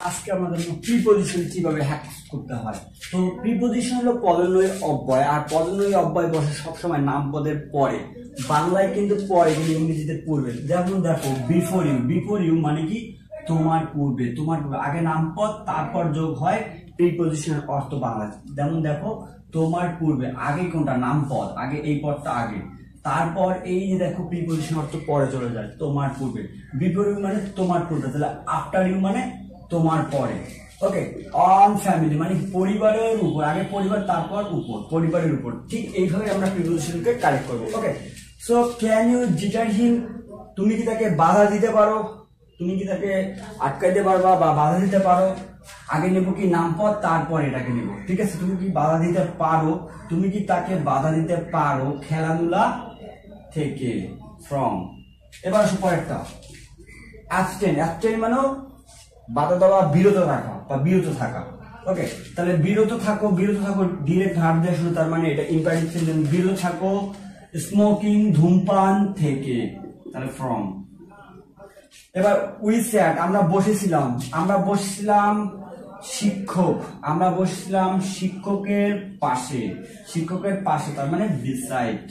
আজকে আমাদের প্রিপজিশন কিভাবে হ্যাক করতে হয়। তো প্রিপজিশন হলো পদান্বয়ী অব্যয়, আর পদান্বয়ী অব্যয় বসে সবসময় নামপদের পরে। বাংলায় কিন্তু পরে, কিন্তু ইংরেজিতে পূর্বে। যেমন দেখো বিফোর ইউ, বিফোর ইউ মানে কি তোমার পূর্বে, তোমার পূর্বে। আগে নামপদ তারপর যোগ হয় প্রিপজিশনের অর্থ বাংলা। যেমন দেখো তোমার পূর্বে, আগে কোনটা নামপদ, আগে এই পদটা আগে, তারপর এই যে দেখো প্রিপজিশন অর্থ পরে চলে যায় তোমার পূর্বে। বিফোর ইউ মানে তোমার পূর্বে, তাহলে আফটার ইউ মানে তোমার পরে। ওকে, অন ফ্যামিলি মানে পরিবারের উপর, আগে পরিবার তারপর উপর, পরিবারের উপর। ঠিক এইভাবে আমরা প্রিপজিশনকে কারেক্ট করবো। ওকে, সো ক্যান ইউ জিটার হিম, তুমি কি তাকে বাধা দিতে পারো, তুমি কি তাকে আটকাইতে পারবা বা বাধা দিতে পারো। আগে নেব কি নামপদ, তারপর এটাকে নেব। ঠিক আছে, তুমি কি বাধা দিতে পারো, তুমি কি তাকে বাধা দিতে পারো খেলাধুলা থেকে, ফ্রম। এবার আসো পরেরটা, অ্যাবস্টেন। অ্যাবস্টেন মানে বাধা দেওয়া, বিরত রাখা বা বিরত থাকা। ওকে, তাহলে বিরত থাকো, বিরত থাকো ডিরেক্ট ভার্ব দিয়ে শুরু, তার মানে এটা ইম্পারেটিভ সেন্টেন্স। বিরত থাকো স্মোকিং, ধূমপান থেকে, তাহলে ফ্রম। এবার উই স্যাট, আমরা বসেছিলাম, আমরা বসেছিলাম শিক্ষক, আমরা বসেছিলাম শিক্ষকের পাশে, শিক্ষকের পাশে তার মানে বিসাইড।